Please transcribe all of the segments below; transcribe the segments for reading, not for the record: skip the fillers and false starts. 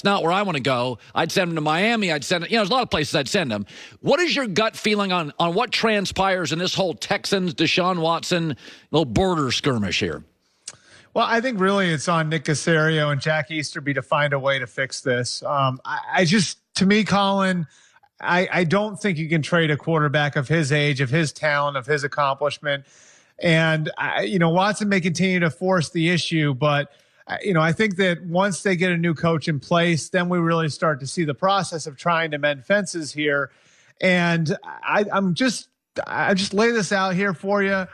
not where I want to go. I'd send him to Miami. I'd send him, there's a lot of places I'd send him. What is your gut feeling on what transpires in this whole Texans, Deshaun Watson, little border skirmish here? Well, I think really it's on Nick Caserio and Jack Easterby to find a way to fix this. To me, Colin, I don't think you can trade a quarterback of his age, of his talent, of his accomplishment. And, Watson may continue to force the issue, but, I think that once they get a new coach in place, then we really start to see the process of trying to mend fences here. And I just lay this out here for you.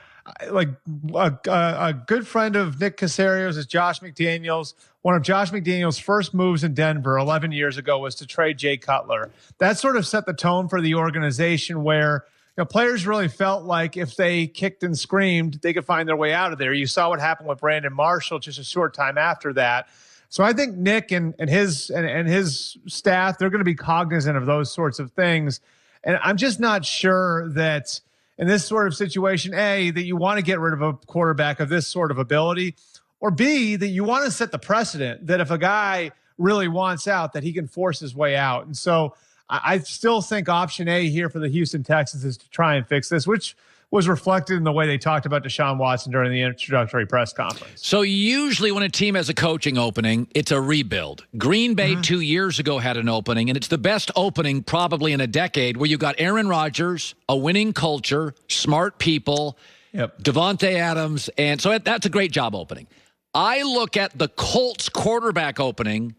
Like a good friend of Nick Caserio's is Josh McDaniels. One of Josh McDaniels' first moves in Denver 11 years ago was to trade Jay Cutler. That sort of set the tone for the organization where players really felt like if they kicked and screamed, they could find their way out of there. You saw what happened with Brandon Marshall just a short time after that. So I think Nick and his staff, they're going to be cognizant of those sorts of things. And I'm just not sure that in this sort of situation, A, that you want to get rid of a quarterback of this sort of ability, or B, that you want to set the precedent that if a guy really wants out, that he can force his way out. And so I still think option A here for the Houston Texans is to try and fix this, which was reflected in the way they talked about Deshaun Watson during the introductory press conference. So usually when a team has a coaching opening, it's a rebuild. Green Bay 2 years ago had an opening, and it's the best opening probably in a decade where you got Aaron Rodgers, a winning culture, smart people, Devontae Adams, and so that's a great job opening. I look at the Colts quarterback opening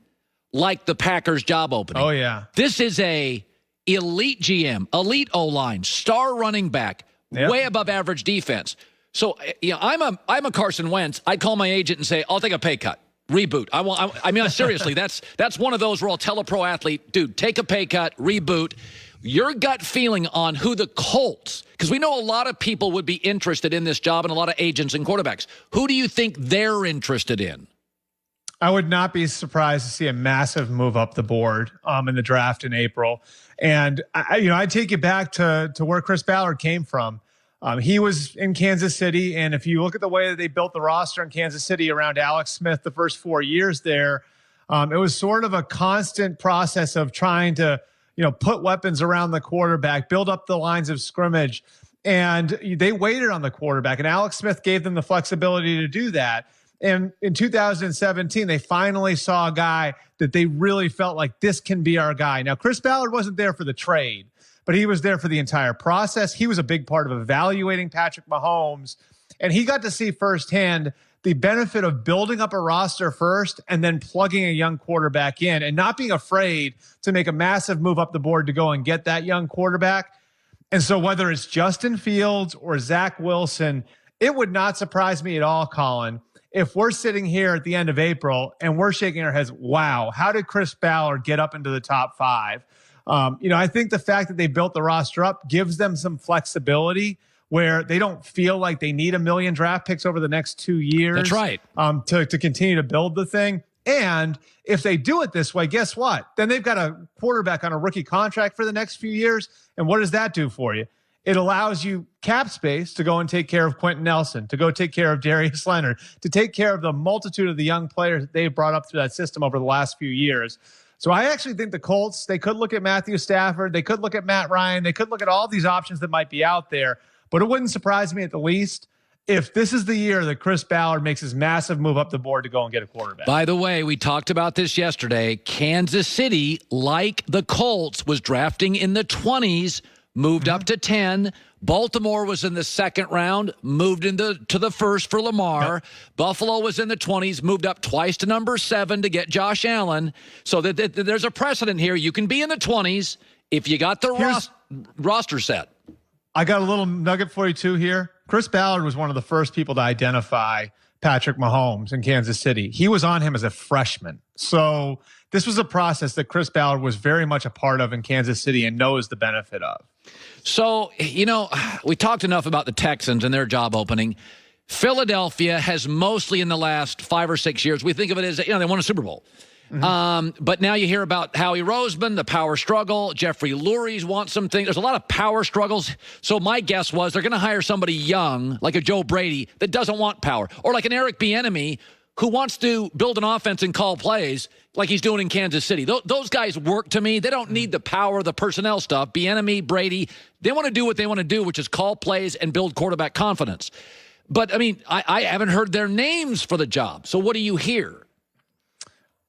like the Packers job opening. Oh, yeah. This is a elite GM, elite O-line, star running back, way above average defense. So, I'm a Carson Wentz. I'd call my agent and say, I'll take a pay cut. Reboot. Seriously, that's one of those where I'll tell a pro athlete, dude, take a pay cut, reboot. Your gut feeling on who the Colts, because we know a lot of people would be interested in this job and a lot of agents and quarterbacks. Who do you think they're interested in? I would not be surprised to see a massive move up the board in the draft in April. And I take you back to where Chris Ballard came from. He was in Kansas City, and if you look at the way that they built the roster in Kansas City around Alex Smith the first 4 years there, it was sort of a constant process of trying to put weapons around the quarterback, build up the lines of scrimmage, and they waited on the quarterback, and Alex Smith gave them the flexibility to do that. And in 2017, they finally saw a guy that they really felt like this can be our guy. Now, Chris Ballard wasn't there for the trade, but he was there for the entire process. He was a big part of evaluating Patrick Mahomes, and he got to see firsthand the benefit of building up a roster first and then plugging a young quarterback in and not being afraid to make a massive move up the board to go and get that young quarterback. And so whether it's Justin Fields or Zach Wilson, it would not surprise me at all, Colin, if we're sitting here at the end of April and we're shaking our heads, wow, how did Chris Ballard get up into the top five? I think the fact that they built the roster up gives them some flexibility where they don't feel like they need 1 million draft picks over the next 2 years. That's right. To continue to build the thing. And if they do it this way, guess what? Then they've got a quarterback on a rookie contract for the next few years. And what does that do for you? It allows you cap space to go and take care of Quentin Nelson, to go take care of Darius Leonard, to take care of the multitude of the young players that they've brought up through that system over the last few years. So I actually think the Colts, they could look at Matthew Stafford, they could look at Matt Ryan, they could look at all these options that might be out there. But it wouldn't surprise me at the least if this is the year that Chris Ballard makes his massive move up the board to go and get a quarterback. By the way, we talked about this yesterday. Kansas City, like the Colts, was drafting in the 20s, moved up to 10. Baltimore was in the second round, moved to the first for Lamar. Yep. Buffalo was in the 20s, moved up twice to number 7 to get Josh Allen. So there's a precedent here. You can be in the 20s if you got the roster set. I got a little nugget for you, too, here. Chris Ballard was one of the first people to identify Patrick Mahomes in Kansas City. He was on him as a freshman. So this was a process that Chris Ballard was very much a part of in Kansas City and knows the benefit of. So, we talked enough about the Texans and their job opening. Philadelphia has mostly in the last 5 or 6 years, we think of it as, they won a Super Bowl. Mm-hmm. But now you hear about Howie Roseman, the power struggle. Jeffrey Lurie's wants some things. There's a lot of power struggles. So my guess was they're going to hire somebody young, like a Joe Brady, that doesn't want power. Or like an Eric Bieniemy, who wants to build an offense and call plays like he's doing in Kansas City. Those guys work to me. They don't need the power, the personnel stuff. Bieniemy, Brady, they want to do what they want to do, which is call plays and build quarterback confidence. But, I mean, I haven't heard their names for the job. So what do you hear?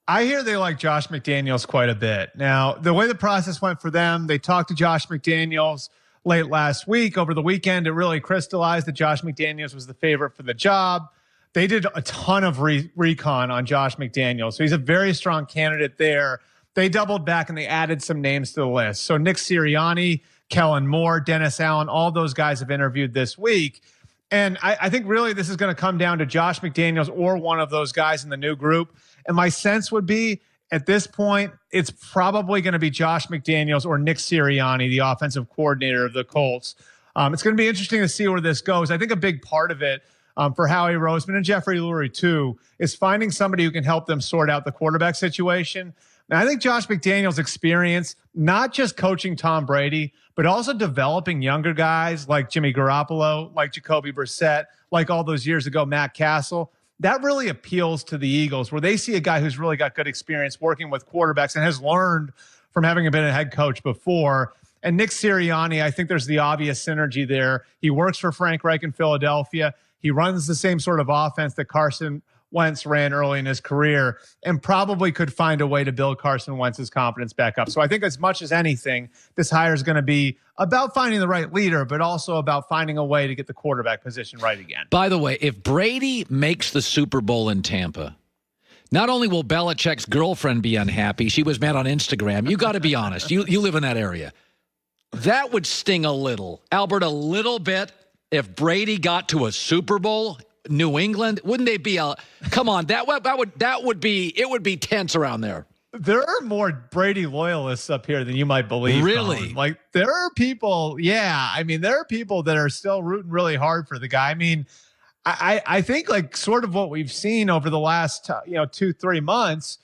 I hear they like Josh McDaniels quite a bit. Now, the way the process went for them, they talked to Josh McDaniels late last week. Over the weekend, it really crystallized that Josh McDaniels was the favorite for the job. They did a ton of recon on Josh McDaniels, so he's a very strong candidate there. They doubled back and they added some names to the list. So Nick Sirianni, Kellen Moore, Dennis Allen, all those guys have interviewed this week. And I think really this is going to come down to Josh McDaniels or one of those guys in the new group. And my sense would be at this point, it's probably going to be Josh McDaniels or Nick Sirianni, the offensive coordinator of the Colts. It's going to be interesting to see where this goes. I think a big part of it for Howie Roseman and Jeffrey Lurie too is finding somebody who can help them sort out the quarterback situation. And I think Josh McDaniels' experience, not just coaching Tom Brady, but also developing younger guys like Jimmy Garoppolo, like Jacoby Brissett, like all those years ago, Matt Castle, that really appeals to the Eagles, where they see a guy who's really got good experience working with quarterbacks and has learned from having been a head coach before. And Nick Sirianni, I think there's the obvious synergy there. He works for Frank Reich in Philadelphia. He runs the same sort of offense that Carson Wentz ran early in his career and probably could find a way to build Carson Wentz's confidence back up. So I think as much as anything, this hire is going to be about finding the right leader, but also about finding a way to get the quarterback position right again. By the way, if Brady makes the Super Bowl in Tampa, not only will Belichick's girlfriend be unhappy, she was mad on Instagram. You got to be honest. You live in that area. That would sting a little. Albert, a little bit. If Brady got to a Super Bowl, New England, wouldn't they be come on, that would be tense around there. There are more Brady loyalists up here than you might believe. Really? Colin. Like there are people, yeah. I mean, there are people that are still rooting really hard for the guy. I mean, I think like sort of what we've seen over the last 2-3 months,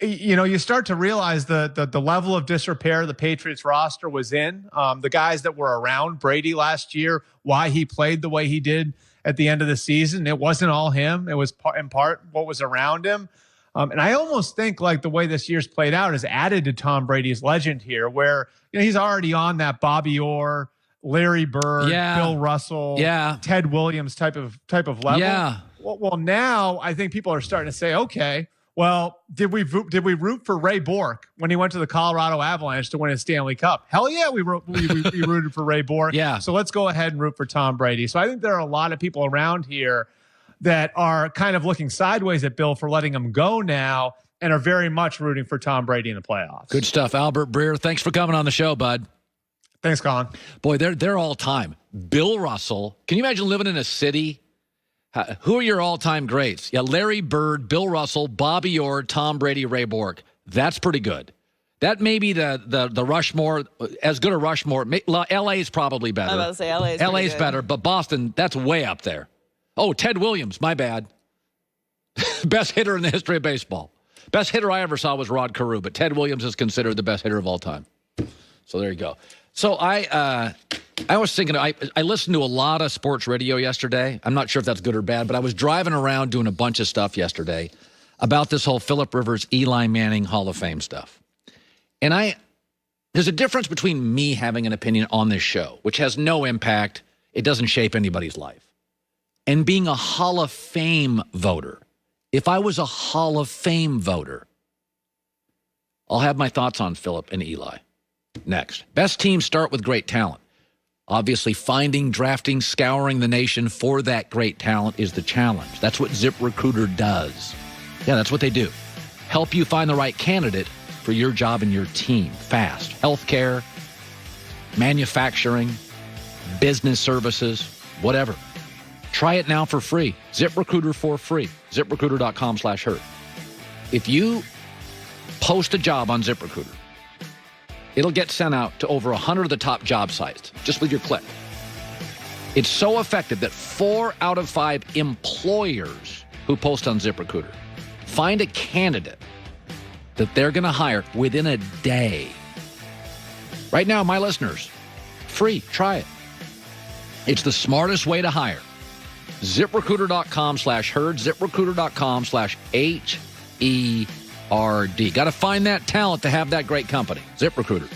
you start to realize the level of disrepair the Patriots roster was in. The guys that were around Brady last year, why he played the way he did at the end of the season. It wasn't all him. It was in part what was around him. And I almost think like the way this year's played out has added to Tom Brady's legend here, where he's already on that Bobby Orr, Larry Bird, Bill Russell, Ted Williams type of level. Yeah. Well, now I think people are starting to say, okay, well, did we root for Ray Bork when he went to the Colorado Avalanche to win a Stanley Cup? Hell yeah, we rooted for Ray Bork. Yeah. So let's go ahead and root for Tom Brady. So I think there are a lot of people around here that are kind of looking sideways at Bill for letting him go now and are very much rooting for Tom Brady in the playoffs. Good stuff. Albert Breer, thanks for coming on the show, bud. Thanks, Colin. Boy, they're all time. Bill Russell. Can you imagine living in a city? Who are your all-time greats? Yeah, Larry Bird, Bill Russell, Bobby Orr, Tom Brady, Ray Bork. That's pretty good. That may be the Rushmore, as good a Rushmore. L.A. is probably better. I was about to say L.A. is L.A. is better, but Boston, that's way up there. Oh, Ted Williams, my bad. Best hitter in the history of baseball. Best hitter I ever saw was Rod Carew, but Ted Williams is considered the best hitter of all time. So there you go. So I was thinking, I listened to a lot of sports radio yesterday. I'm not sure if that's good or bad, but I was driving around doing a bunch of stuff yesterday about this whole Phillip Rivers, Eli Manning Hall of Fame stuff. And there's a difference between me having an opinion on this show, which has no impact. It doesn't shape anybody's life, and being a Hall of Fame voter. If I was a Hall of Fame voter, I'll have my thoughts on Phillip and Eli next. Best teams start with great talent. Obviously, finding, drafting, scouring the nation for that great talent is the challenge. That's what ZipRecruiter does. Yeah, that's what they do. Help you find the right candidate for your job and your team fast. Healthcare, manufacturing, business services, whatever. Try it now for free. ZipRecruiter for free. ZipRecruiter.com/hurt. If you post a job on ZipRecruiter, it'll get sent out to over 100 of the top job sites just with your click. It's so effective that 4 out of 5 employers who post on ZipRecruiter find a candidate that they're going to hire within a day. Right now, my listeners, free, try it. It's the smartest way to hire. ZipRecruiter.com/herd, ZipRecruiter.com/HERD. Got to find that talent to have that great company. ZipRecruiter.